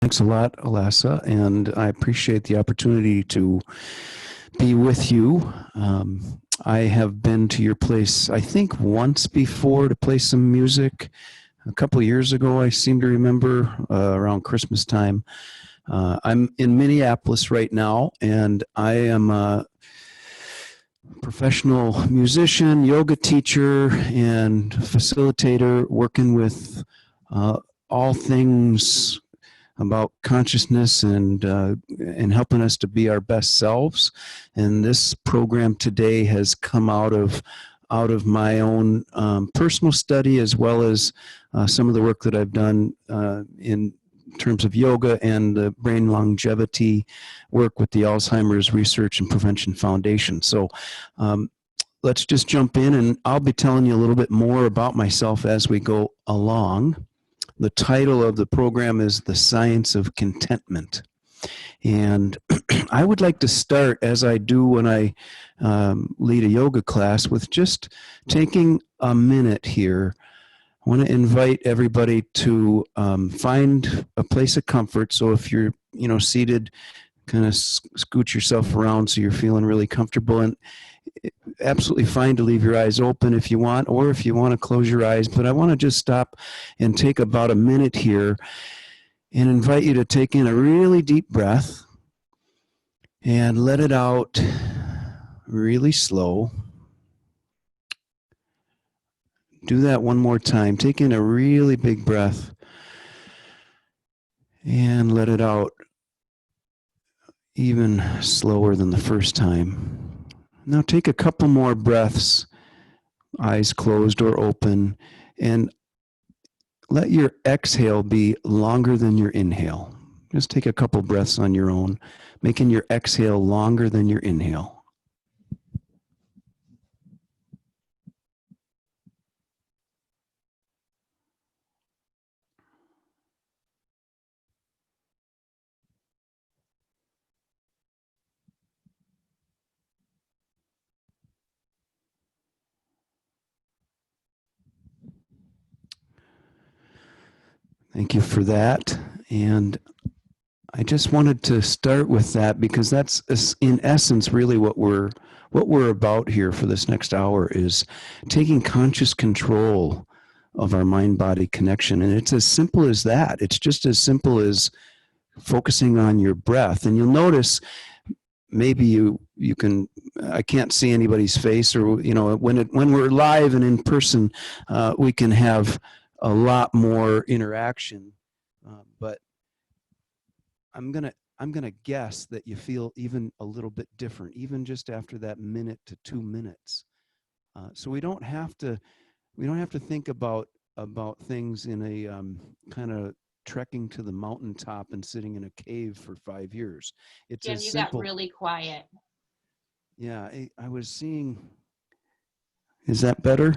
Thanks a lot, Alassa, and I appreciate the opportunity to be with you. I have been to your place, I think, once before to play some music. A couple of years ago, I seem to remember, around Christmas time. I'm in Minneapolis right now, and I am a professional musician, yoga teacher, and facilitator working with all things about consciousness and helping us to be our best selves. And this program today has come out of my own personal study, as well as some of the work that I've done in terms of yoga and the brain longevity work with the Alzheimer's Research and Prevention Foundation. So let's just jump in, and I'll be telling you a little bit more about myself as we go along. The title of the program is The Science of Contentment. And I would like to start, as I do when I lead a yoga class, with just taking a minute here. I want to invite everybody to find a place of comfort. So if you're, seated, kind of scoot yourself around so you're feeling really comfortable, and absolutely fine to leave your eyes open if you want, or if you want to close your eyes. But I want to just stop and take about a minute here and invite you to take in a really deep breath and let it out really slow. Do that one more time. Take in a really big breath and let it out even slower than the first time. Now take a couple more breaths, eyes closed or open, and let your exhale be longer than your inhale. Just take a couple breaths on your own, making your exhale longer than your inhale. Thank you for that. And I just wanted to start with that because that's, in essence, really what we're about here for this next hour, is taking conscious control of our mind-body connection. And it's as simple as that. It's just as simple as focusing on your breath. And you'll notice, maybe you can, I can't see anybody's face, or when we're live and in person, we can have a lot more interaction, but I'm gonna guess that you feel even a little bit different, even just after that minute to 2 minutes. So we don't have to think about things in a kind of trekking to the mountaintop and sitting in a cave for 5 years. It's Jim, as you simple. got really quiet. Yeah, I was seeing. Is that better?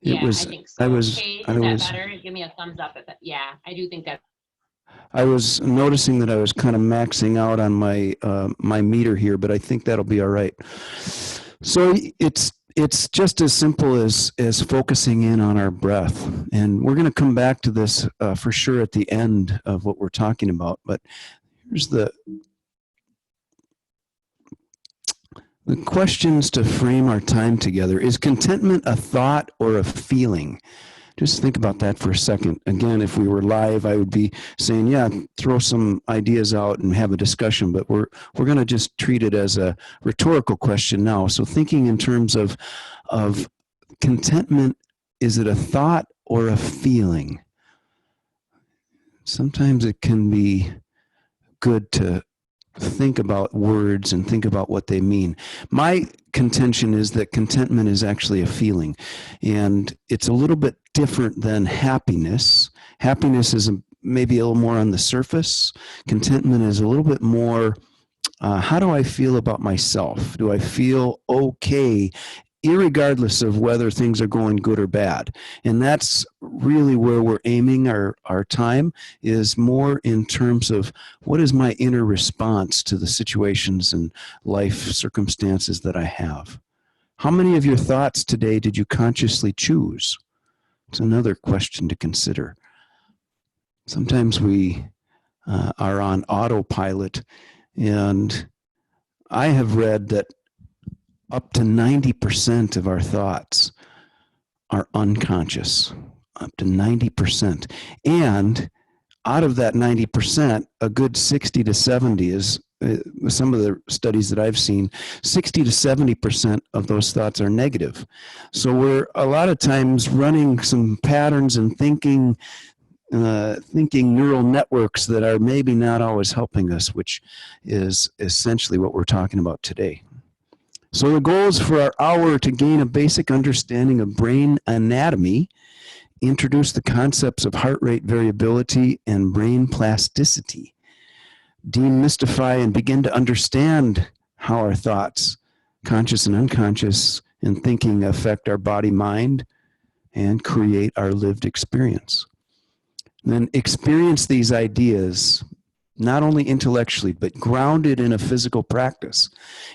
Yeah, I think so. Kate, is that better? Give me a thumbs up. Yeah, I do think that. I was noticing that I was kind of maxing out on my my meter here, but I think that'll be all right. So it's just as simple as focusing in on our breath, and we're going to come back to this for sure at the end of what we're talking about. But here's the questions to frame our time together. Is contentment a thought or a feeling? Just think about that for a second. Again, if we were live, I would be saying, yeah, throw some ideas out and have a discussion, but we're going to just treat it as a rhetorical question now. So thinking in terms of contentment, is it a thought or a feeling? Sometimes it can be good to think about words and think about what they mean. My contention is that contentment is actually a feeling, and it's a little bit different than happiness. Happiness is maybe a little more on the surface. Contentment is a little bit more, how do I feel about myself? Do I feel okay, irregardless of whether things are going good or bad? And that's really where we're aiming our time, is more in terms of what is my inner response to the situations and life circumstances that I have. How many of your thoughts today did you consciously choose? It's another question to consider. sometimes we are on autopilot, and I have read that up to 90% of our thoughts are unconscious, up to 90%. And out of that 90%, a good 60 to 70 is, some of the studies that I've seen, 60 to 70% of those thoughts are negative. So we're a lot of times running some patterns and thinking neural networks that are maybe not always helping us, which is essentially what we're talking about today. So the goal is for our hour to gain a basic understanding of brain anatomy, introduce the concepts of heart rate variability and brain plasticity, demystify and begin to understand how our thoughts, conscious and unconscious, and thinking affect our body, mind, and create our lived experience. And then experience these ideas not only intellectually, but grounded in a physical practice.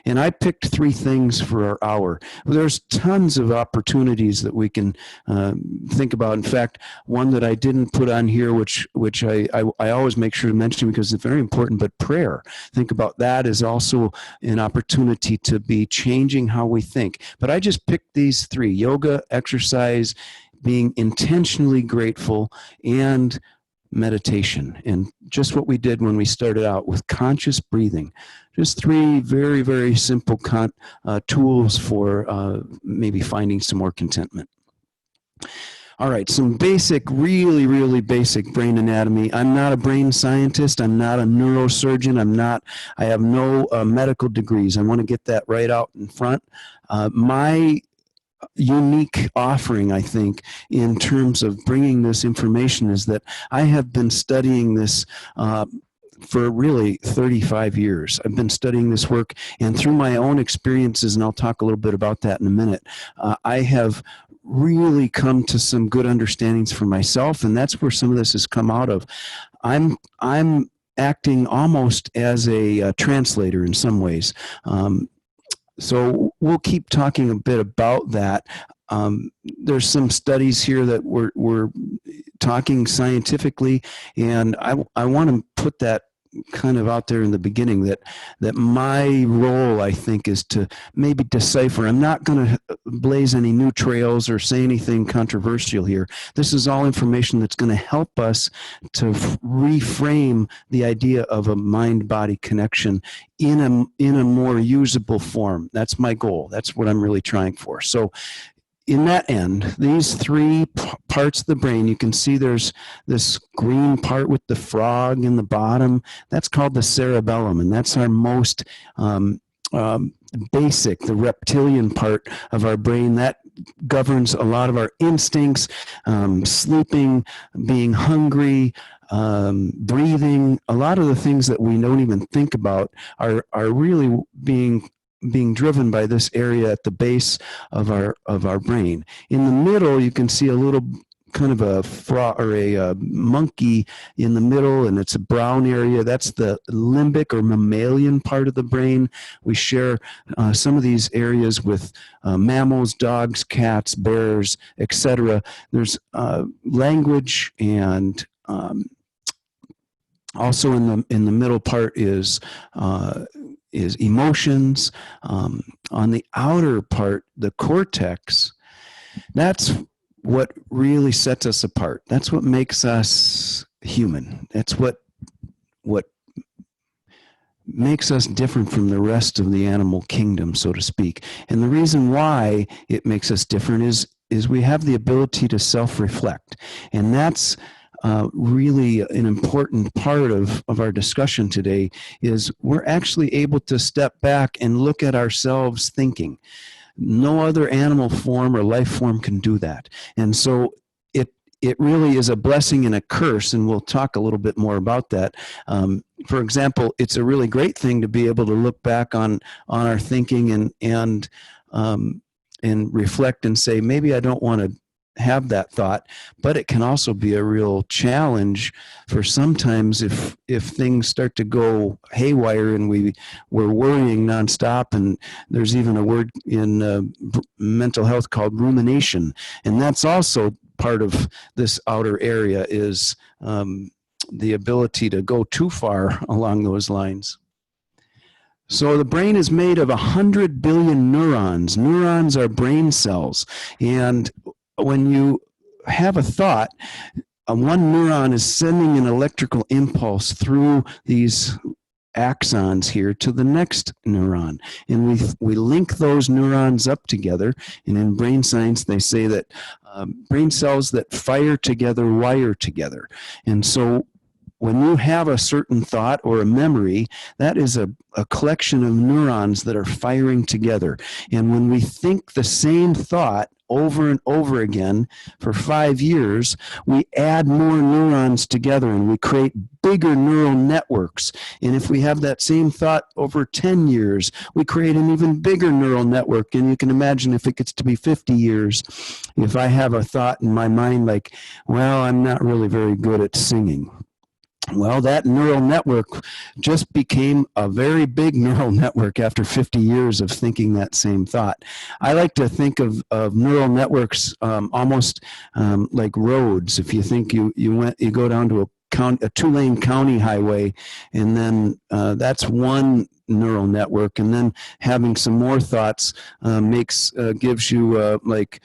And I picked 3 things for our hour. There's tons of opportunities that we can think about. In fact, one that I didn't put on here, which I always make sure to mention because it's very important, but prayer. Think about that as also an opportunity to be changing how we think. But I just picked these 3: yoga, exercise, being intentionally grateful, and meditation. And just what we did when we started out with conscious breathing. Just 3 very, very simple tools for maybe finding some more contentment. All right, some basic, really, really basic brain anatomy. I'm not a brain scientist. I'm not a neurosurgeon. I have no medical degrees. I want to get that right out in front. My unique offering, I think, in terms of bringing this information is that I have been studying this for really 35 years. I've been studying this work, and through my own experiences, and I'll talk a little bit about that in a minute, I have really come to some good understandings for myself, and that's where some of this has come out of. I'm acting almost as a translator in some ways. So we'll keep talking a bit about that. There's some studies here that we're talking scientifically, and I want to put that kind of out there in the beginning that my role, I think, is to maybe decipher. I'm not going to blaze any new trails or say anything controversial here. This is all information that's going to help us to reframe the idea of a mind-body connection in a more usable form. That's my goal. That's what I'm really trying for. So in that end, these 3 parts of the brain, you can see there's this green part with the frog in the bottom. That's called the cerebellum, and that's our most basic, the reptilian part of our brain. That governs a lot of our instincts, sleeping, being hungry, breathing. A lot of the things that we don't even think about are really being driven by this area at the base of our brain. In the middle, you can see a little kind of a frog or a monkey in the middle, and it's a brown area. That's the limbic or mammalian part of the brain. We share some of these areas with mammals, dogs, cats, bears, etc. There's language, and also in the middle part is emotions. On the outer part, the cortex, that's what really sets us apart. That's what makes us human. That's what makes us different from the rest of the animal kingdom, so to speak. And the reason why it makes us different is we have the ability to self-reflect. And that's really an important part of our discussion today, is we're actually able to step back and look at ourselves thinking. No other animal form or life form can do that. And so it really is a blessing and a curse, and we'll talk a little bit more about that. For example, it's a really great thing to be able to look back on our thinking and reflect and say, maybe I don't want to have that thought, but it can also be a real challenge for sometimes if things start to go haywire and we're worrying nonstop. And there's even a word in mental health called rumination, and that's also part of this outer area, is the ability to go too far along those lines. So the brain is made of 100 billion neurons. Neurons are brain cells. And when you have a thought, one neuron is sending an electrical impulse through these axons here to the next neuron. And we link those neurons up together. And in brain science, they say that brain cells that fire together wire together. And so when you have a certain thought or a memory, that is a collection of neurons that are firing together. And when we think the same thought over and over again for 5 years, we add more neurons together and we create bigger neural networks. And if we have that same thought over 10 years, we create an even bigger neural network. And you can imagine if it gets to be 50 years, if I have a thought in my mind like, well, I'm not really very good at singing. Well, that neural network just became a very big neural network after 50 years of thinking that same thought. I like to think of neural networks almost like roads. If you think you go down to a two-lane county highway, and then that's one neural network, and then having some more thoughts gives you like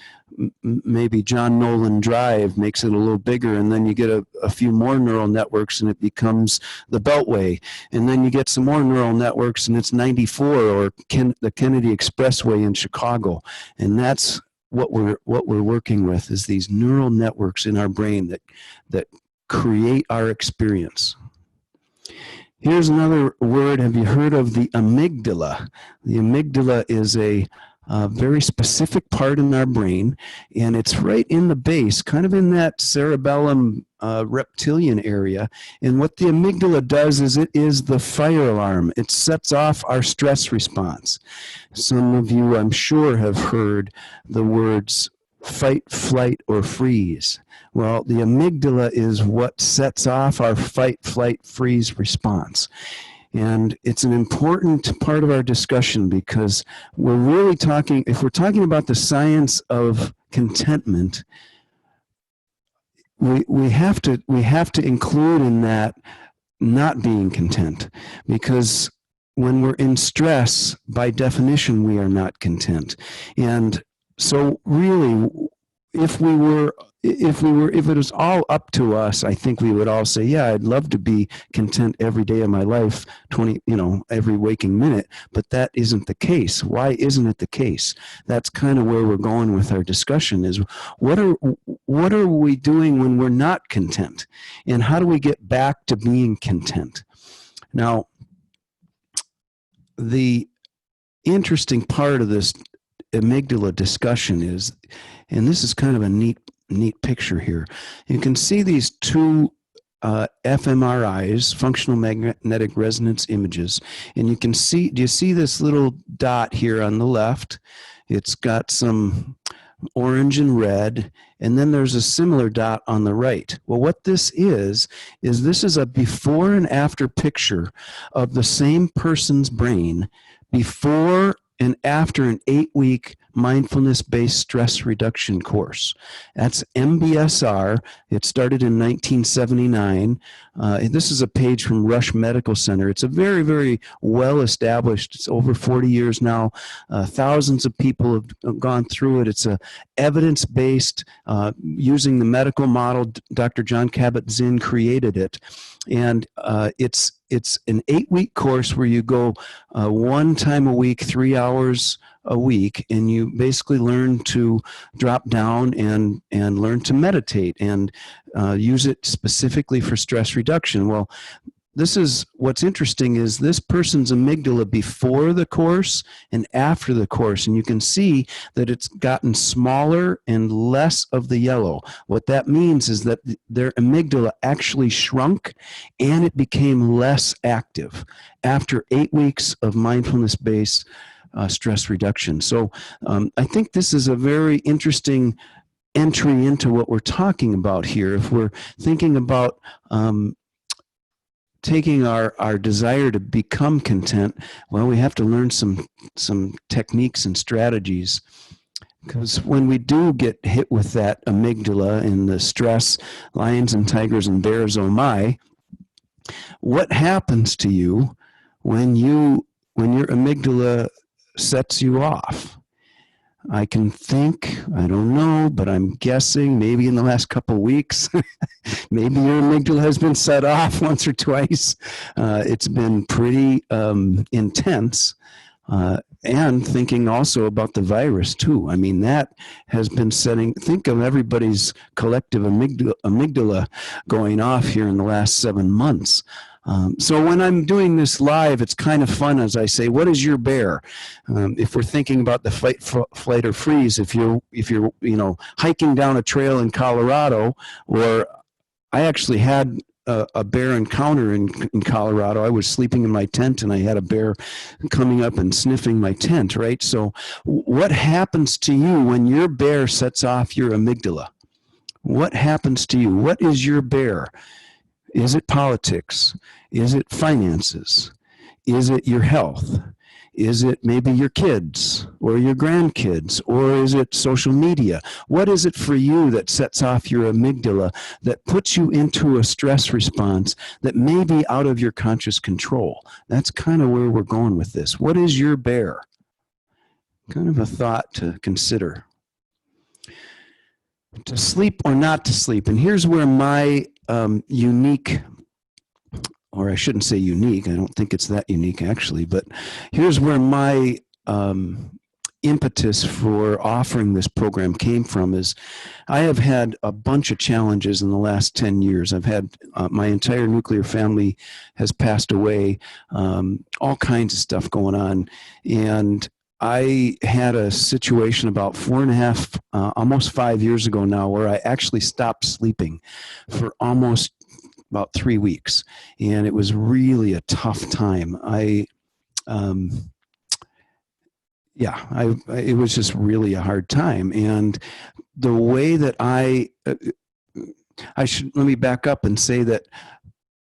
maybe John Nolan Drive, makes it a little bigger, and then you get a few more neural networks and it becomes the Beltway, and then you get some more neural networks and it's 94 or the Kennedy Expressway in Chicago. And that's what we're working with, is these neural networks in our brain that create our experience. Here's another word. Have you heard of the amygdala? The amygdala is a very specific part in our brain, and it's right in the base, kind of in that cerebellum reptilian area. And what the amygdala does is it is the fire alarm. It sets off our stress response. Some of you, I'm sure, have heard the words fight, flight, or freeze. Well, the amygdala is what sets off our fight, flight, freeze response. And it's an important part of our discussion because we're really talking, if we're talking about the science of contentment, we have to include in that not being content, because when we're in stress, by definition, we are not content. And so really, if it was all up to us, I think we would all say, yeah, I'd love to be content every day of my life, every waking minute, but that isn't the case. Why isn't it the case? That's kind of where we're going with our discussion, is what are we doing when we're not content? And how do we get back to being content? Now, the interesting part of this amygdala discussion is, and this is kind of a neat picture here. You can see these two fMRIs, functional magnetic resonance images, and you can see, do you see this little dot here on the left? It's got some orange and red, and then there's a similar dot on the right. Well, what this is this is a before and after picture of the same person's brain before and after an 8-week mindfulness-based stress reduction course. That's MBSR. It started in 1979. This is a page from Rush Medical Center. It's a very, very well-established, it's over 40 years now. Thousands of people have gone through it. It's a evidence-based, using the medical model. Dr. John Kabat-Zinn created it. And it's an 8-week course where you go 1 time a week, 3 hours a week, and you basically learn to drop down and learn to meditate and use it specifically for stress reduction. Well, this is what's interesting, is this person's amygdala before the course and after the course, and you can see that it's gotten smaller and less of the yellow. What that means is that their amygdala actually shrunk and it became less active after 8 weeks of mindfulness-based stress reduction. So I think this is a very interesting entry into what we're talking about here. If we're thinking about taking our desire to become content, well, we have to learn some techniques and strategies. Because when we do get hit with that amygdala and the stress, lions and tigers and bears, oh my, What happens to you when your amygdala sets you off? I can think, I don't know, but I'm guessing maybe in the last couple of weeks, maybe your amygdala has been set off once or twice. It's been pretty intense. And thinking also about the virus too. I mean, that has been think of everybody's collective amygdala going off here in the last 7 months. So when I'm doing this live, it's kind of fun as I say, what is your bear? If we're thinking about the fight, flight, or freeze, if you're hiking down a trail in Colorado, or I actually had a bear encounter in Colorado. I was sleeping in my tent and I had a bear coming up and sniffing my tent, right? So what happens to you when your bear sets off your amygdala? What happens to you? What is your bear? Is it politics? Is it finances? Is it your health? Is it maybe your kids or your grandkids, or is it social media? What is it for you that sets off your amygdala, that puts you into a stress response that may be out of your conscious control? That's kind of where we're going with this. What is your bear? Kind of a thought to consider. To sleep or not to sleep. And here's where my unique, or I shouldn't say unique, I don't think it's that unique actually, but here's where my impetus for offering this program came from. Is I have had a bunch of challenges in the last 10 years. I've had my entire nuclear family has passed away, all kinds of stuff going on. And I had a situation about 4.5, almost 5 years ago now, where I actually stopped sleeping for almost about 3 weeks. And it was really a tough time. It was just really a hard time. And the way that let me back up and say that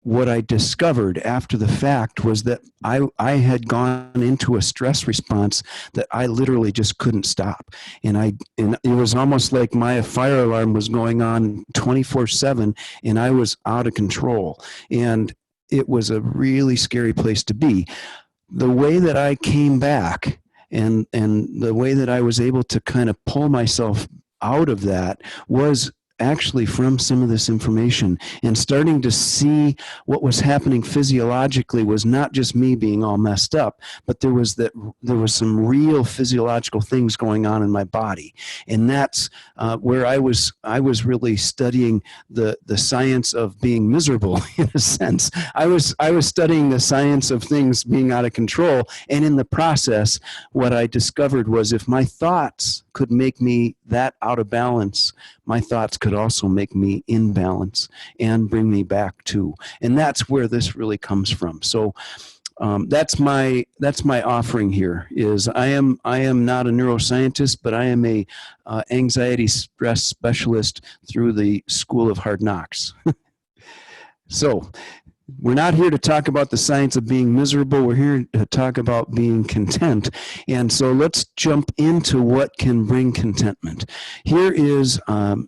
what I discovered after the fact was that I had gone into a stress response that I literally just couldn't stop. And it was almost like my fire alarm was going on 24/7 and I was out of control. And it was a really scary place to be. The way that I came back and the way that I was able to kind of pull myself out of that was actually from some of this information, and starting to see what was happening physiologically was not just me being all messed up, but there was some real physiological things going on in my body. And that's where I was really studying the science of being miserable. In a sense, I was studying the science of things being out of control, and in the process what I discovered was, if my thoughts could make me that out of balance, my thoughts could also make me in balance and bring me back too. And that's where this really comes from. So that's my offering here. Is I am not a neuroscientist, but I am a anxiety stress specialist through the School of Hard Knocks. So we're not here to talk about the science of being miserable. We're here to talk about being content. And so let's jump into what can bring contentment. Here is a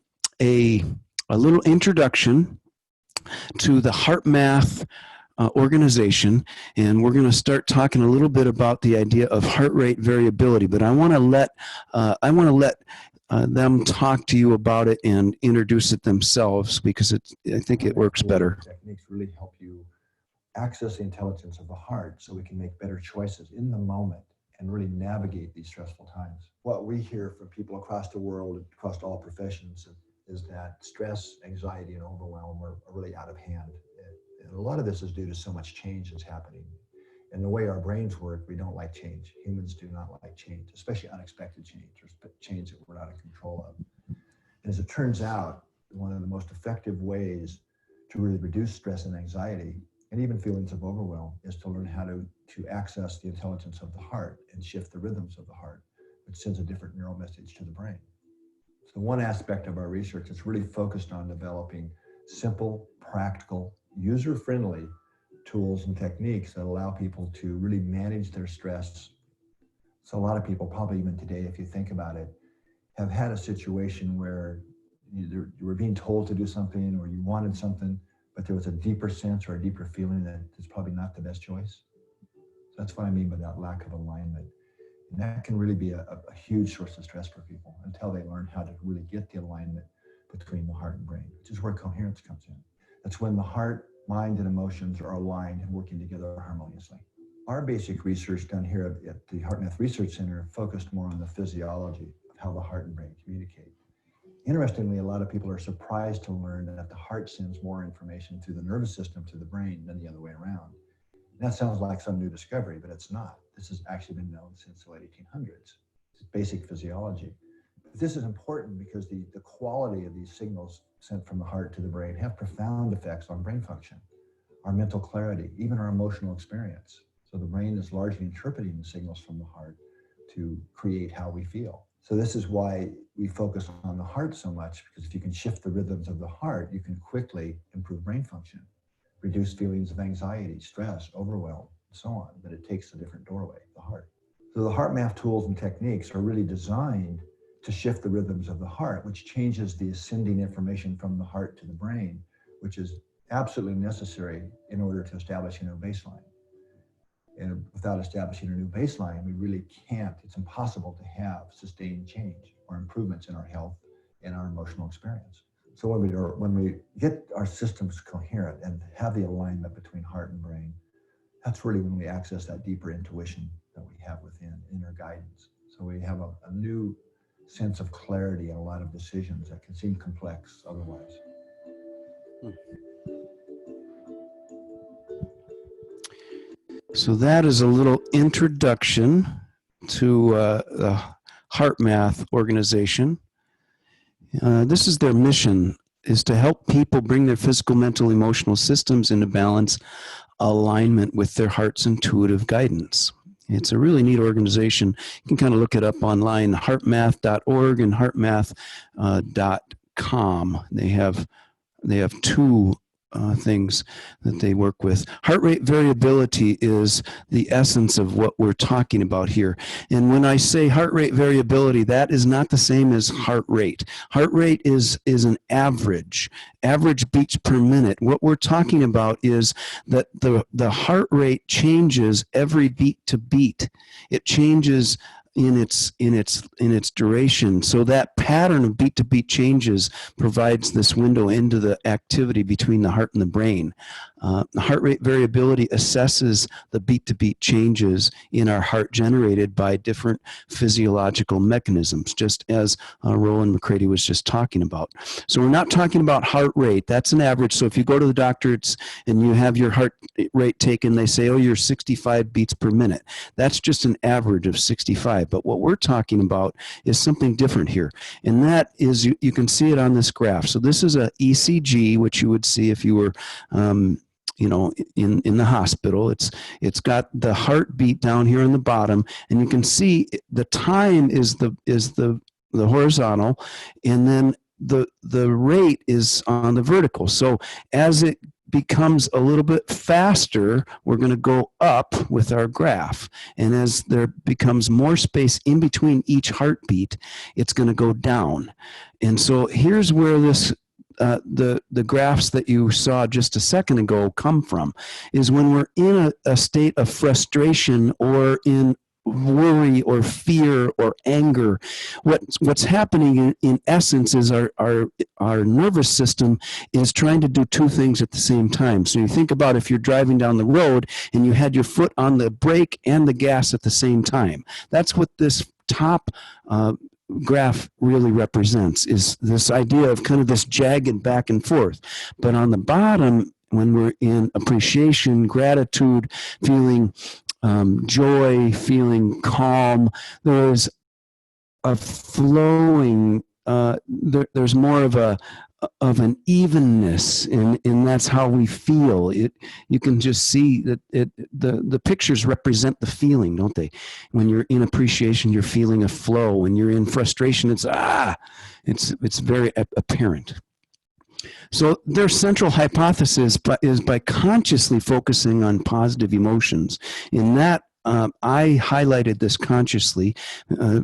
little introduction to the HeartMath organization, and we're going to start talking a little bit about the idea of heart rate variability. But I want to let them talk to you about it and introduce it themselves, because I think it works better. Techniques really help you access the intelligence of the heart so we can make better choices in the moment and really navigate these stressful times. What we hear from people across the world, across all professions, is that stress, anxiety, and overwhelm are really out of hand. And a lot of this is due to so much change that's happening. And the way our brains work, we don't like change. Humans do not like change, especially unexpected change or change that we're not in control of. And as it turns out, one of the most effective ways to really reduce stress and anxiety and even feelings of overwhelm is to learn how to access the intelligence of the heart and shift the rhythms of the heart, which sends a different neural message to the brain. So one aspect of our research is really focused on developing simple, practical, user-friendly tools and techniques that allow people to really manage their stress. So a lot of people, probably even today, if you think about it, have had a situation where you were being told to do something or you wanted something, but there was a deeper sense or a deeper feeling that it's probably not the best choice. So that's what I mean by that lack of alignment. And that can really be a huge source of stress for people until they learn how to really get the alignment between the heart and brain, which is where coherence comes in. That's when the heart, mind, and emotions are aligned and working together harmoniously. Our basic research done here at the HeartMath Research Center focused more on the physiology of how the heart and brain communicate. Interestingly, a lot of people are surprised to learn that the heart sends more information through the nervous system to the brain than the other way around. And that sounds like some new discovery, but it's not. This has actually been known since the late 1800s. It's basic physiology. But this is important because the quality of these signals sent from the heart to the brain have profound effects on brain function, our mental clarity, even our emotional experience. So the brain is largely interpreting the signals from the heart to create how we feel. So this is why we focus on the heart so much, because if you can shift the rhythms of the heart, you can quickly improve brain function, reduce feelings of anxiety, stress, overwhelm, and so on. But it takes a different doorway, the heart. So the HeartMath tools and techniques are really designed to shift the rhythms of the heart, which changes the ascending information from the heart to the brain, which is absolutely necessary in order to establish a new baseline. And without establishing a new baseline, we really can't, it's impossible to have sustained change or improvements in our health and our emotional experience. So when we get our systems coherent and have the alignment between heart and brain, that's really when we access that deeper intuition that we have within, inner guidance. So we have a new sense of clarity in a lot of decisions that can seem complex otherwise. So that is a little introduction to the HeartMath organization. This is their mission, is to help people bring their physical, mental, emotional systems into balance, alignment with their heart's intuitive guidance. It's a really neat organization. You can kind of look it up online, heartmath.org and heartmath.com. They have two things that they work with. Heart rate variability is the essence of what we're talking about here. And when I say heart rate variability, that is not the same as heart rate. Heart rate is an average beats per minute. What we're talking about is that the heart rate changes every beat to beat. It changes in its duration. So that pattern of beat to beat changes provides this window into the activity between the heart and the brain. The heart rate variability assesses the beat to beat changes in our heart generated by different physiological mechanisms, just as Roland McCready was just talking about. So we're not talking about heart rate. That's an average. So if you go to the doctor and you have your heart rate taken, they say, oh, you're 65 beats per minute. That's just an average of 65. But what we're talking about is something different here. And that is, you can see it on this graph. So this is a ECG, which you would see if you were in the hospital. It's got the heartbeat down here on the bottom, and you can see the time is the horizontal, and then the rate is on the vertical. So as it becomes a little bit faster, we're going to go up with our graph. And as there becomes more space in between each heartbeat, it's going to go down. And so here's where this the graphs that you saw just a second ago come from, is when we're in a state of frustration or in worry or fear or anger. What's happening in essence is our nervous system is trying to do two things at the same time. So you think about if you're driving down the road and you had your foot on the brake and the gas at the same time. That's what this top graph really represents, is this idea of kind of this jagged back and forth. But on the bottom, when we're in appreciation, gratitude, feeling joy, feeling calm, there's a flowing, there's more of an evenness, and that's how we feel. You can just see that the pictures represent the feeling, don't they? When you're in appreciation, you're feeling a flow. When you're in frustration, it's very apparent. So their central hypothesis is by consciously focusing on positive emotions, and that I highlighted this consciously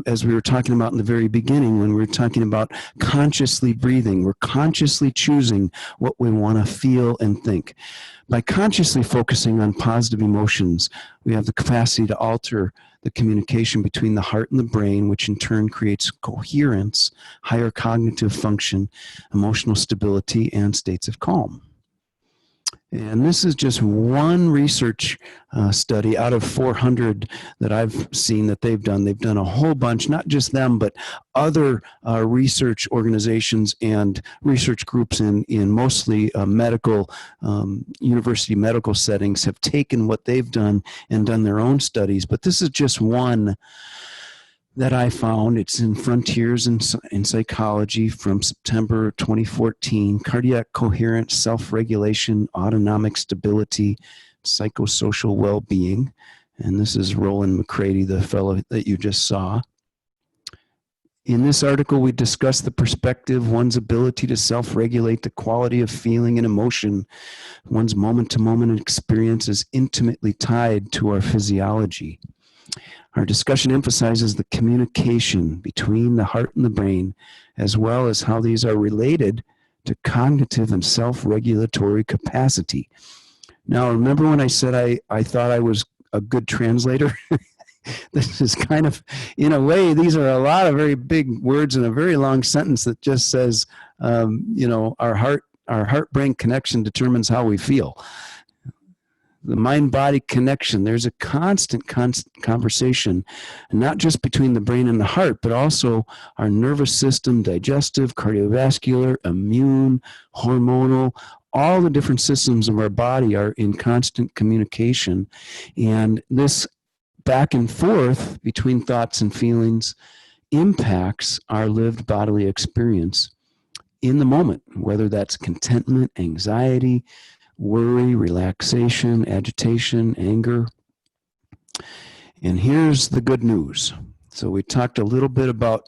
as we were talking about in the very beginning when we were talking about consciously breathing. We're consciously choosing what we want to feel and think. By consciously focusing on positive emotions, we have the capacity to alter the communication between the heart and the brain, which in turn creates coherence, higher cognitive function, emotional stability, and states of calm. And this is just one research study out of 400 that I've seen that they've done. They've done a whole bunch, not just them, but other research organizations and research groups in mostly medical, university medical settings have taken what they've done and done their own studies. But this is just one that I found. It's in Frontiers in Psychology from September 2014, Cardiac Coherence, Self-Regulation, Autonomic Stability, Psychosocial Well-Being. And this is Roland McCready, the fellow that you just saw. In this article, we discuss the perspective, one's ability to self-regulate, the quality of feeling and emotion. One's moment-to-moment experience is intimately tied to our physiology. Our discussion emphasizes the communication between the heart and the brain, as well as how these are related to cognitive and self-regulatory capacity. Now, remember when I said I thought I was a good translator? This is kind of, in a way, these are a lot of very big words in a very long sentence that just says, you know, our heart-brain connection determines how we feel. The mind-body connection, there's a constant conversation, not just between the brain and the heart, but also our nervous system, digestive, cardiovascular, immune, hormonal, all the different systems of our body are in constant communication. And this back and forth between thoughts and feelings impacts our lived bodily experience in the moment, whether that's contentment, anxiety, worry, relaxation, agitation, anger. And here's the good news. So we talked a little bit about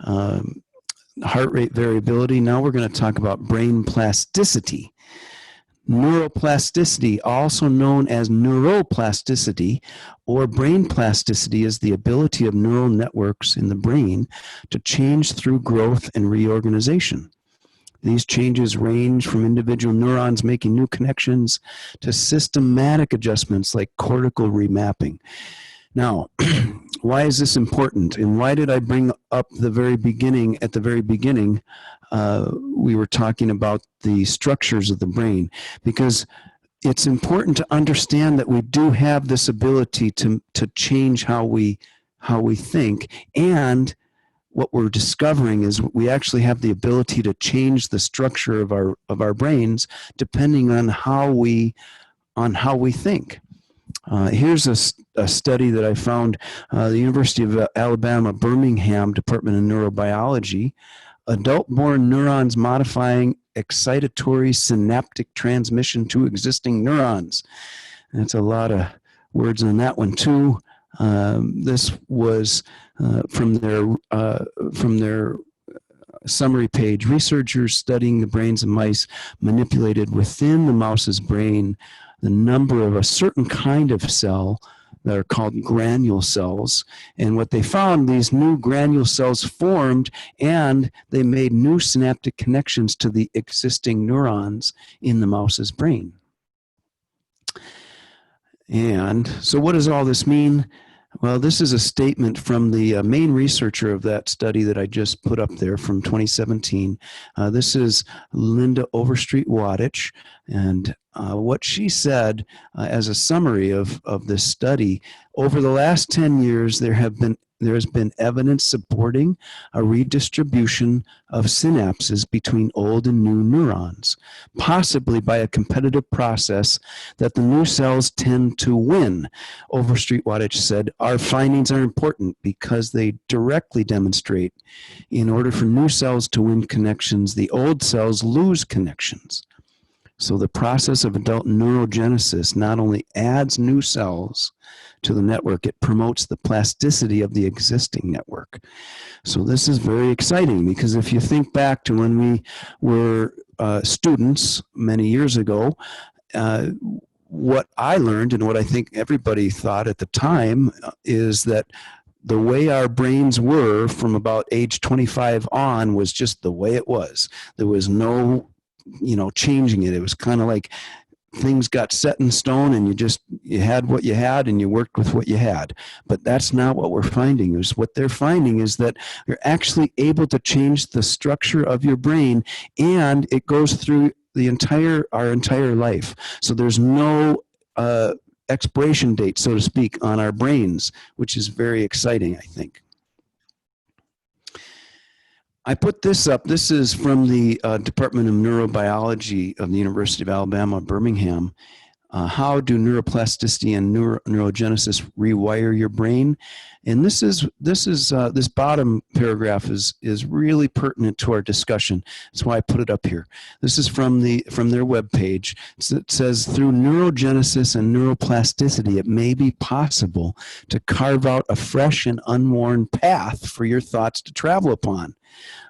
heart rate variability. Now we're going to talk about brain plasticity. Neuroplasticity, also known as neuroplasticity or brain plasticity, is the ability of neural networks in the brain to change through growth and reorganization. These changes range from individual neurons making new connections to systematic adjustments like cortical remapping. Now, why is this important? And why did I bring up the very beginning, at the very beginning, we were talking about the structures of the brain? Because it's important to understand that we do have this ability to change how we think, and what we're discovering is we actually have the ability to change the structure of our brains depending on how we think. Here's a study that I found, the University of Alabama, Birmingham Department of Neurobiology. Adult-born neurons modifying excitatory synaptic transmission to existing neurons. That's a lot of words on that one too. This was from their summary page. Researchers studying the brains of mice manipulated within the mouse's brain the number of a certain kind of cell that are called granule cells. And what they found, these new granule cells formed and they made new synaptic connections to the existing neurons in the mouse's brain. And so what does all this mean? Well, this is a statement from the main researcher of that study that I just put up there from 2017. This is Linda Overstreet-Wadich, and what she said as a summary of this study: over the last 10 years, there has been evidence supporting a redistribution of synapses between old and new neurons, possibly by a competitive process that the new cells tend to win. Overstreet-Wadich said, "Our findings are important because they directly demonstrate in order for new cells to win connections, the old cells lose connections." So the process of adult neurogenesis not only adds new cells to the network, it promotes the plasticity of the existing network. So this is very exciting, because if you think back to when we were students many years ago, what I learned and what I think everybody thought at the time is that the way our brains were from about age 25 on was just the way it was. There was no, changing it. It was kind of like things got set in stone and you had what you had and you worked with what you had. But that's not what we're finding. What they're finding is that you're actually able to change the structure of your brain, and it goes through our entire life. So there's no expiration date, so to speak, on our brains, which is very exciting, I think. I put this up. This is from the Department of Neurobiology of the University of Alabama, Birmingham. How do neuroplasticity and neurogenesis rewire your brain? And this bottom paragraph is really pertinent to our discussion. That's why I put it up here. This is from their webpage. It says, through neurogenesis and neuroplasticity, it may be possible to carve out a fresh and unworn path for your thoughts to travel upon.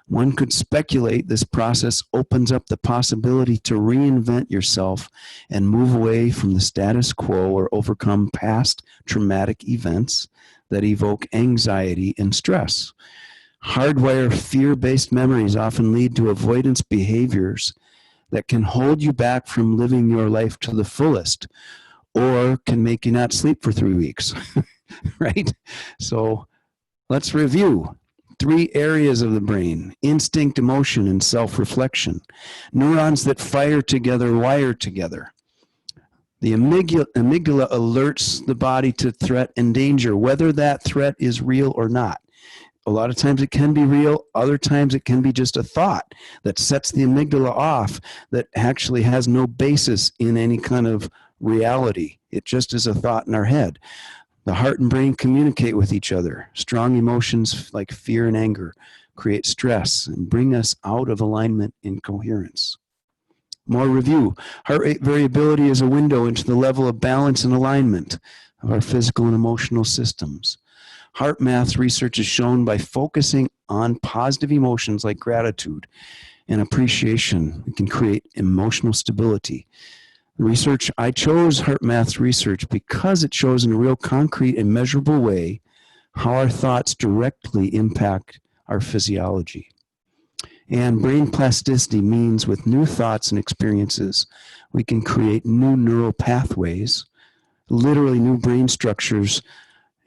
One could speculate this process opens up the possibility to reinvent yourself and move away from the status quo or overcome past traumatic events that evoke anxiety and stress. Hardwire fear-based memories often lead to avoidance behaviors that can hold you back from living your life to the fullest, or can make you not sleep for 3 weeks, right? So let's review. 3 areas of the brain: instinct, emotion, and self-reflection. Neurons that fire together wire together. The amygdala alerts the body to threat and danger, whether that threat is real or not. A lot of times it can be real. Other times it can be just a thought that sets the amygdala off that actually has no basis in any kind of reality. It just is a thought in our head. The heart and brain communicate with each other. Strong emotions like fear and anger create stress and bring us out of alignment and coherence. More review. Heart rate variability is a window into the level of balance and alignment of our physical and emotional systems. Heart math research has shown by focusing on positive emotions like gratitude and appreciation, we can create emotional stability. Research, I chose heart math research because it shows in a real concrete and measurable way how our thoughts directly impact our physiology. And brain plasticity means with new thoughts and experiences, we can create new neural pathways, literally new brain structures,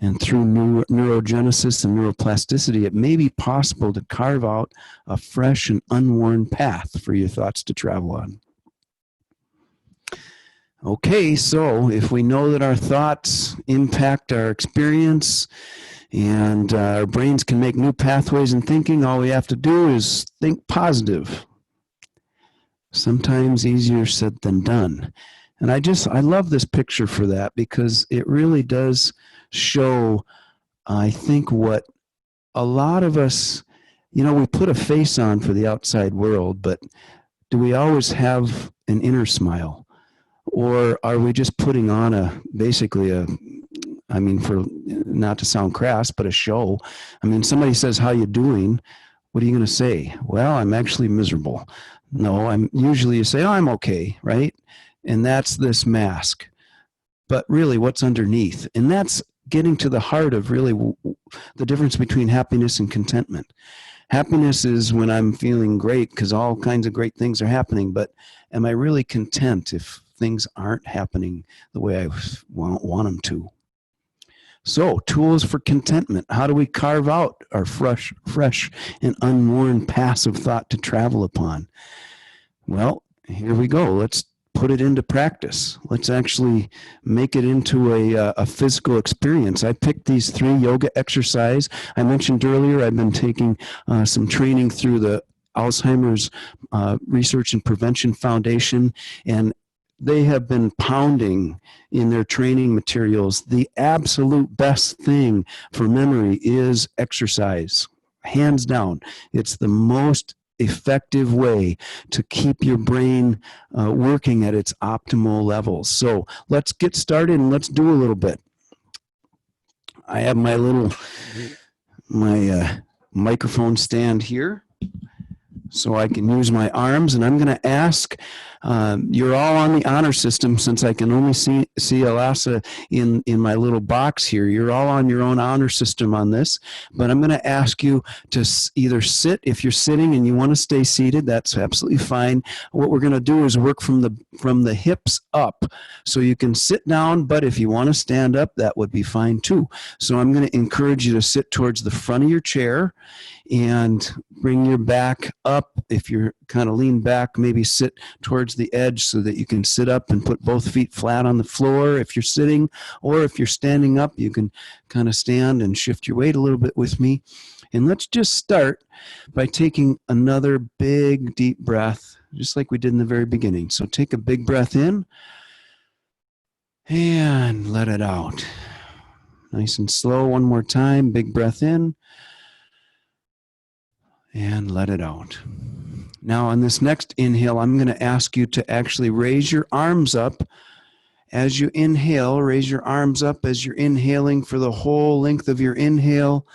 and through new neurogenesis and neuroplasticity, it may be possible to carve out a fresh and unworn path for your thoughts to travel on. Okay, so if we know that our thoughts impact our experience and our brains can make new pathways in thinking, all we have to do is think positive. Sometimes easier said than done. And I love this picture for that, because it really does show, I think, what a lot of us, we put a face on for the outside world, but do we always have an inner smile? Or are we just putting on for not to sound crass, but a show? Somebody says, how you doing? What are you going to say? Well, I'm actually miserable. No, usually you say, oh, I'm okay, right? And that's this mask. But really, what's underneath? And that's getting to the heart of really the difference between happiness and contentment. Happiness is when I'm feeling great because all kinds of great things are happening, but am I really content if things aren't happening the way I want them to? So, tools for contentment. How do we carve out our fresh and unworn paths of thought to travel upon? Well, here we go. Let's put it into practice. Let's actually make it into a physical experience. I picked these 3 yoga exercises. I mentioned earlier I've been taking some training through the Alzheimer's Research and Prevention Foundation, and they have been pounding in their training materials. The absolute best thing for memory is exercise. Hands down. It's the most effective way to keep your brain working at its optimal levels. So let's get started and let's do a little bit. I have my microphone stand here so I can use my arms, and I'm going to ask You're all on the honor system, since I can only see Alasa in my little box here. You're all on your own honor system on this, but I'm going to ask you to either sit. If you're sitting and you want to stay seated, that's absolutely fine. What we're going to do is work from the hips up, so you can sit down, but if you want to stand up, that would be fine too. So I'm going to encourage you to sit towards the front of your chair and bring your back up. If you're kind of lean back, maybe sit towards the edge so that you can sit up and put both feet flat on the floor if you're sitting, or if you're standing up, you can kind of stand and shift your weight a little bit with me. And let's just start by taking another big, deep breath, just like we did in the very beginning. So take a big breath in and let it out. Nice and slow. One more time. Big breath in and let it out. Now on this next inhale, I'm going to ask you to actually raise your arms up as you inhale. Raise your arms up as you're inhaling for the whole length of your inhale.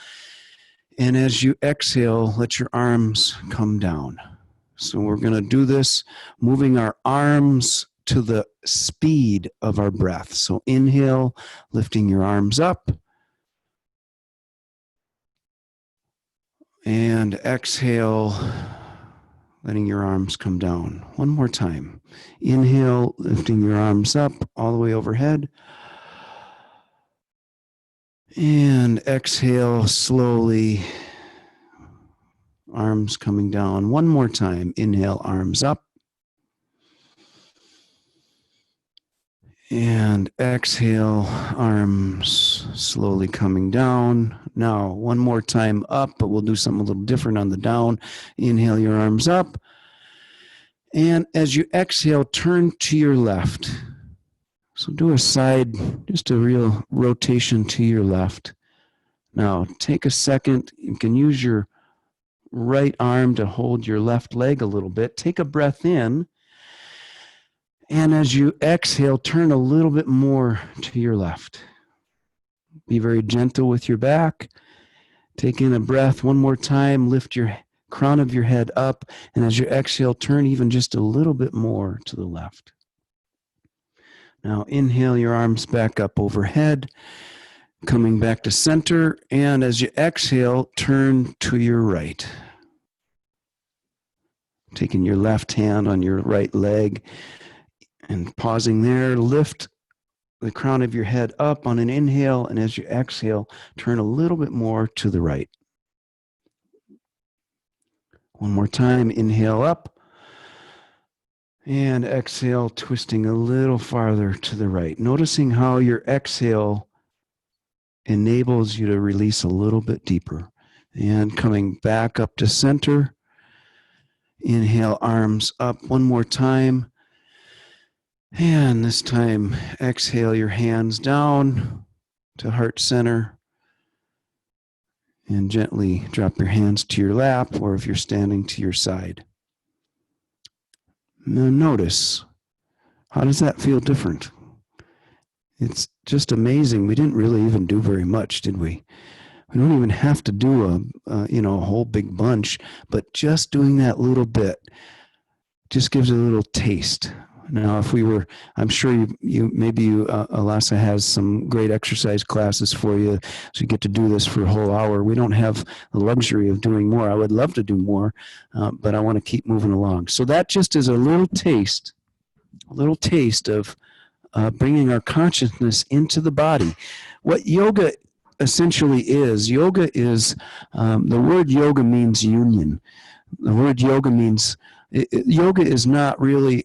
And as you exhale, let your arms come down. So we're going to do this moving our arms to the speed of our breath. So inhale, lifting your arms up. And exhale, letting your arms come down. One more time. Inhale, lifting your arms up all the way overhead. And exhale slowly, arms coming down. One more time. Inhale, arms up. And exhale, arms slowly coming down. Now, one more time up, but we'll do something a little different on the down. Inhale your arms up. And as you exhale, turn to your left. So do a side, just a real rotation to your left. Now, take a second. You can use your right arm to hold your left leg a little bit. Take a breath in. And as you exhale, turn a little bit more to your left. Be very gentle with your back. Take in a breath one more time. Lift your crown of your head up. And as you exhale, turn even just a little bit more to the left. Now inhale your arms back up overhead, coming back to center. And as you exhale, turn to your right. Taking your left hand on your right leg. And pausing there, lift the crown of your head up on an inhale, and as you exhale, turn a little bit more to the right. One more time, inhale up, and exhale, twisting a little farther to the right. Noticing how your exhale enables you to release a little bit deeper. And coming back up to center, inhale, arms up one more time. And this time, exhale your hands down to heart center and gently drop your hands to your lap, or if you're standing, to your side. Now notice, how does that feel different? It's just amazing. We didn't really even do very much, did we? We don't even have to do a whole big bunch, but just doing that little bit just gives a little taste. Now, if we were, I'm sure Alasa has some great exercise classes for you, so you get to do this for a whole hour. We don't have the luxury of doing more. I would love to do more, but I want to keep moving along. So that just is a little taste of bringing our consciousness into the body. What yoga essentially is, the word yoga means union. The word yoga means, yoga is not really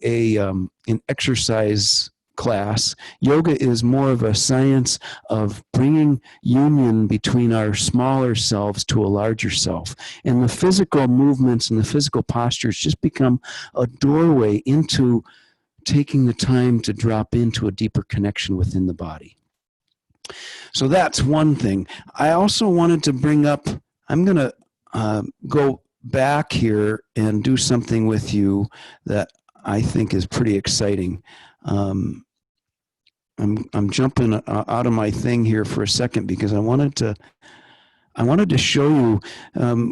an exercise class. Yoga is more of a science of bringing union between our smaller selves to a larger self. And the physical movements and the physical postures just become a doorway into taking the time to drop into a deeper connection within the body. So that's one thing. I also wanted to bring up, I'm going to go back here and do something with you that I think is pretty exciting. I'm jumping out of my thing here for a second because I wanted to show you.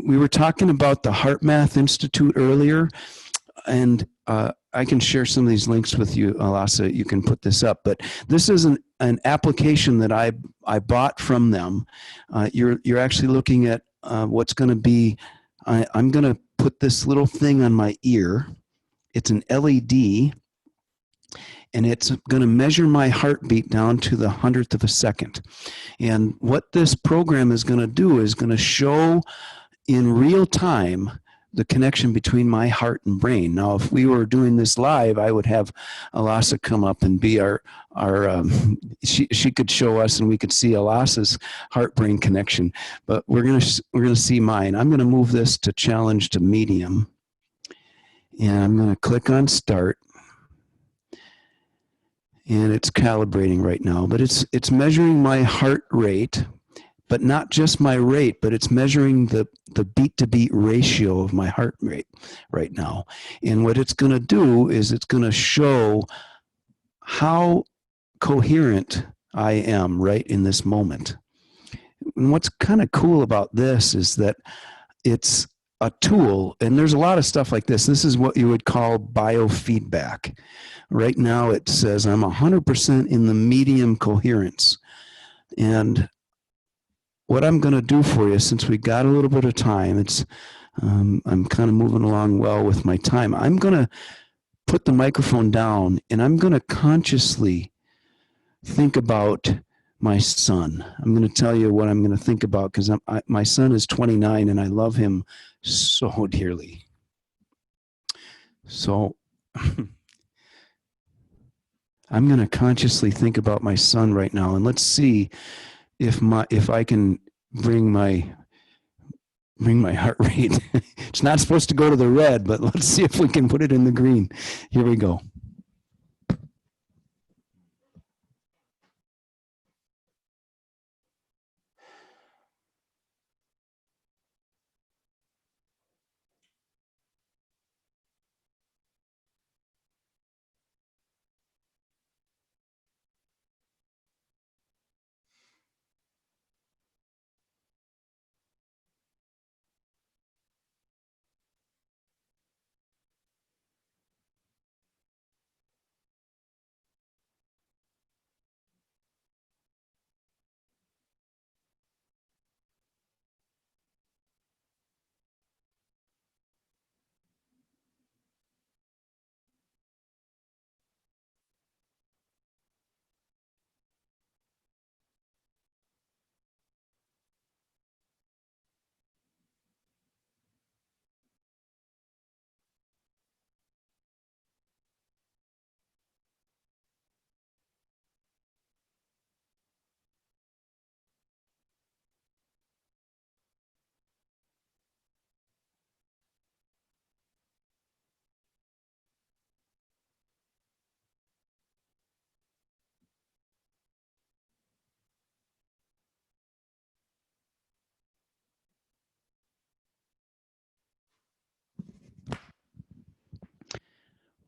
We were talking about the HeartMath Institute earlier, and I can share some of these links with you, Alasa. You can put this up, but this is an application that I bought from them. You're actually looking at what's going to be. I'm going to put this little thing on my ear. It's an LED, and it's going to measure my heartbeat down to the 100th of a second. And what this program is going to do is going to show in real time the connection between my heart and brain. Now, if we were doing this live, I would have Alasa come up and be our she could show us and we could see Alasa's heart-brain connection. But we're gonna see mine. I'm gonna move this to challenge to medium, and I'm gonna click on start. And it's calibrating right now, but it's measuring my heart rate, but not just my rate, but it's measuring the beat-to-beat ratio of my heart rate right now. And what it's going to do is it's going to show how coherent I am right in this moment. And what's kind of cool about this is that it's a tool, and there's a lot of stuff like this. This is what you would call biofeedback. Right now it says I'm 100% in the medium coherence. And what I'm going to do for you, since we got a little bit of time, I'm kind of moving along well with my time. I'm going to put the microphone down, and I'm going to consciously think about my son. I'm going to tell you what I'm going to think about, because my son is 29, and I love him so dearly. So I'm going to consciously think about my son right now, and let's see if I can bring my heart rate. It's not supposed to go to the red, but let's see if we can put it in the green. Here we go.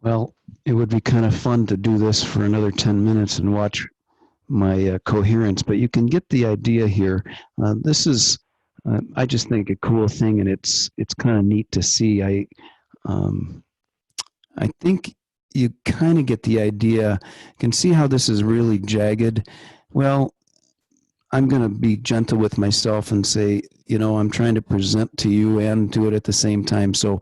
Well, it would be kind of fun to do this for another 10 minutes and watch my coherence, but you can get the idea here. This is, I just think, a cool thing, and it's kind of neat to see. I think you kind of get the idea. You can see how this is really jagged. Well, I'm going to be gentle with myself and say, you know, I'm trying to present to you and do it at the same time. So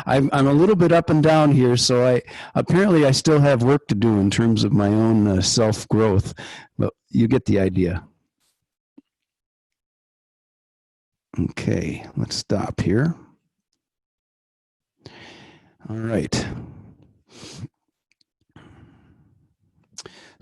I'm a little bit up and down here, so apparently I still have work to do in terms of my own self-growth, but you get the idea. Okay, let's stop here. All right.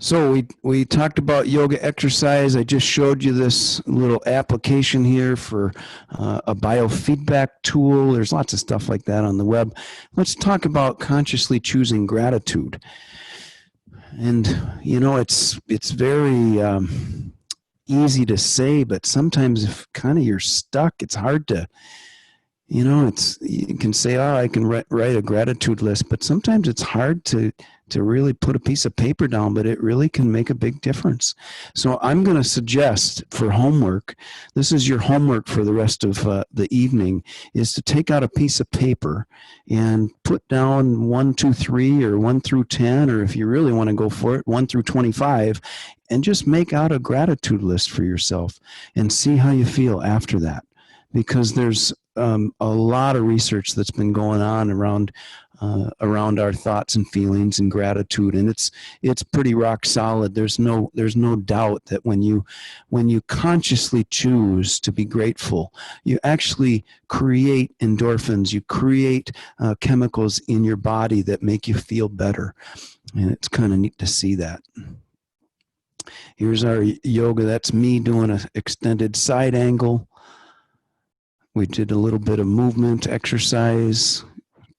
So we talked about yoga exercise. I just showed you this little application here for a biofeedback tool. There's lots of stuff like that on the web. Let's talk about consciously choosing gratitude. And you know, it's very easy to say, but sometimes if kind of you're stuck, it's hard to, you know, you can say, oh, I can write a gratitude list, but sometimes it's hard to really put a piece of paper down, but it really can make a big difference. So I'm going to suggest for homework, this is your homework for the rest of the evening, is to take out a piece of paper and put down 1, 2, 3, or 1 through 10, or if you really want to go for it, 1 through 25, and just make out a gratitude list for yourself and see how you feel after that. Because there's a lot of research that's been going on around our thoughts and feelings and gratitude, and it's pretty rock solid. There's no doubt that when you consciously choose to be grateful, you actually create endorphins, you create chemicals in your body that make you feel better, and it's kind of neat to see that. Here's our yoga. That's me doing an extended side angle. We did a little bit of movement exercise.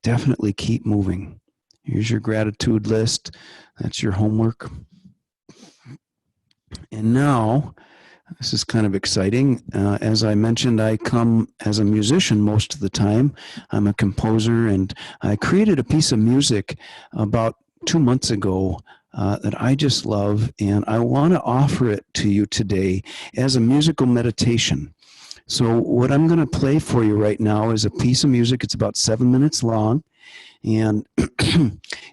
Definitely keep moving. Here's your gratitude list. That's your homework. And now, this is kind of exciting. As I mentioned, I come as a musician most of the time. I'm a composer, and I created a piece of music about 2 months ago that I just love, and I want to offer it to you today as a musical meditation. So what I'm going to play for you right now is a piece of music. It's about 7 minutes long, and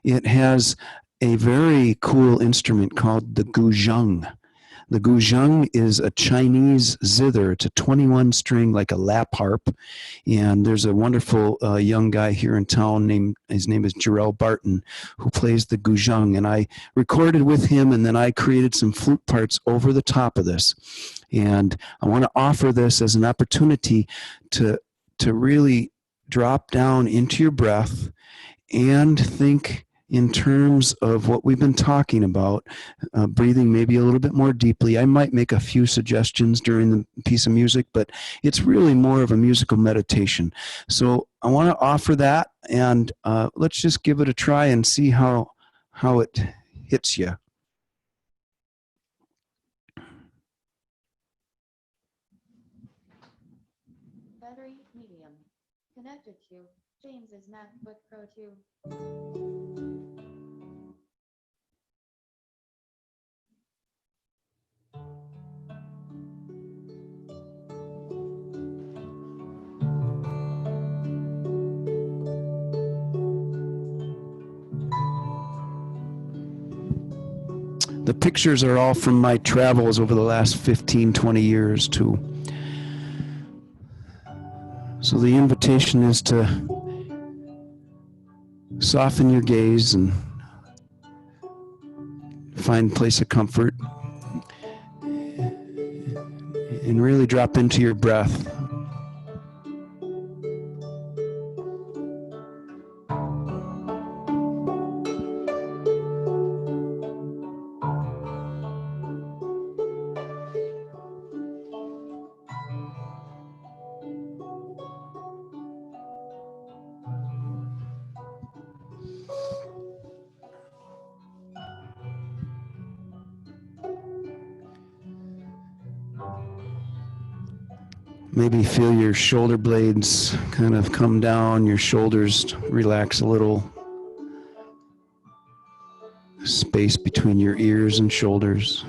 it has a very cool instrument called the guzheng. The guzheng is a Chinese zither. It's a 21-string, like a lap harp. And there's a wonderful young guy here in town his name is Jarrell Barton, who plays the guzheng. And I recorded with him, and then I created some flute parts over the top of this. And I want to offer this as an opportunity to really drop down into your breath and think in terms of what we've been talking about, breathing maybe a little bit more deeply. I might make a few suggestions during the piece of music, but it's really more of a musical meditation. So I want to offer that, and let's just give it a try and see how it hits you. Battery medium. Connected to James's MacBook Pro 2. The pictures are all from my travels over the last 15, 20 years, too. So the invitation is to soften your gaze and find a place of comfort and really drop into your breath. Maybe feel your shoulder blades kind of come down, your shoulders relax a little. Space between your ears and shoulders.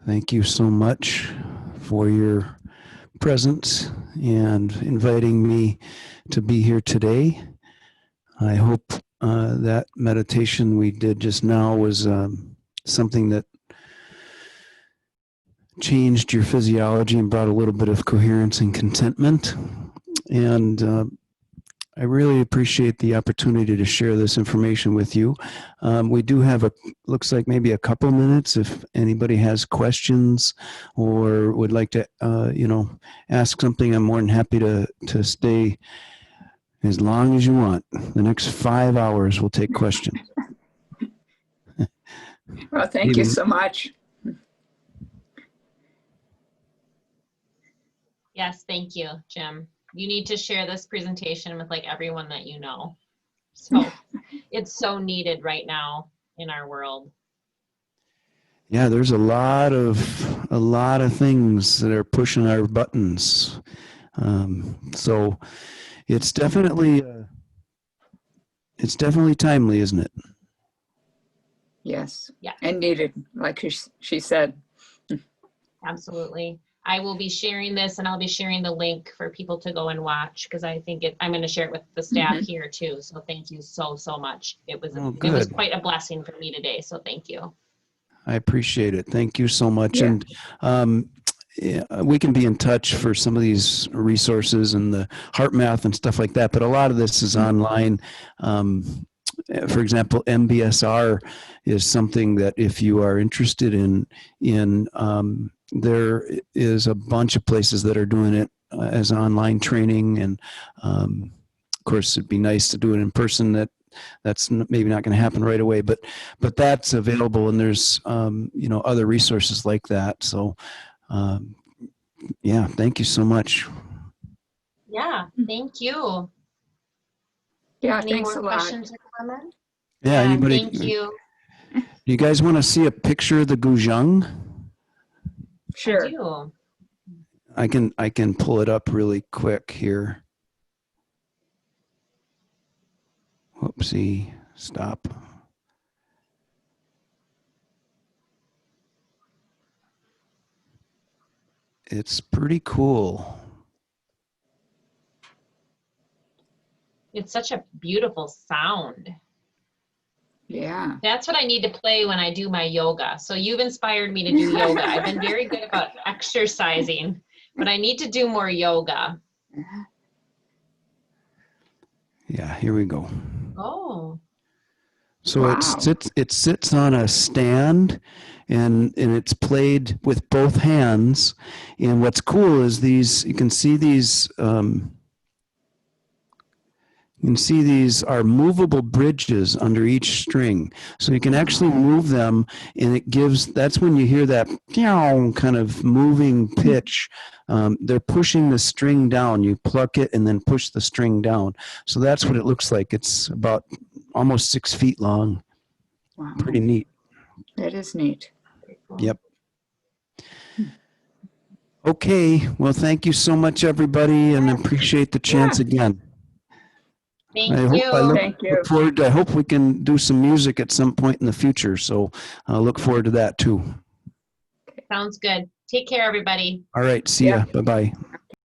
Thank you so much for your presence and inviting me to be here today. I hope that meditation we did just now was something that changed your physiology and brought a little bit of coherence and contentment. And I really appreciate the opportunity to share this information with you. We do have looks like maybe a couple minutes if anybody has questions or would like to, ask something. I'm more than happy to stay as long as you want. The next 5 hours we'll take questions. Well, thank you so much. Yes, thank you, Jim. You need to share this presentation with like everyone that you know. So it's so needed right now in our world. Yeah, there's a lot of things that are pushing our buttons. So it's definitely timely, isn't it? Yes. Yeah. And needed, like she said. Absolutely. I will be sharing this, and I'll be sharing the link for people to go and watch, because I think I'm going to share it with the staff here too. So thank you so much. It was quite a blessing for me today. So thank you. I appreciate it. Thank you so much. Yeah. And we can be in touch for some of these resources and the heart math and stuff like that. But a lot of this is online. For example, MBSR is something that if you are interested in there is a bunch of places that are doing it as online training. And of course, it'd be nice to do it in person. That's maybe not going to happen right away, but that's available, and there's other resources like that. So yeah, thank you so much. Yeah, thank you. Yeah, Any thanks more a lot. questions or comments? Yeah, anybody? Thank you. You guys want to see a picture of the guzheng? Sure. I do. I can pull it up really quick here. Whoopsie, stop. It's pretty cool. It's such a beautiful sound. Yeah. That's what I need to play when I do my yoga. So you've inspired me to do yoga. I've been very good about exercising, but I need to do more yoga. Yeah, here we go. Oh. So Wow. it sits on a stand, and it's played with both hands. And what's cool is you can see these are movable bridges under each string. So you can actually move them, and that's when you hear that kind of moving pitch. They're pushing the string down. You pluck it and then push the string down. So that's what it looks like. It's about almost 6 feet long. Wow. Pretty neat. That is neat. Yep. Okay. Well, thank you so much, everybody, and appreciate the chance again. Thank I you. look forward to, I hope we can do some music at some point in the future. So I look forward to that too. Sounds good. Take care, everybody. All right. See ya. Bye-bye.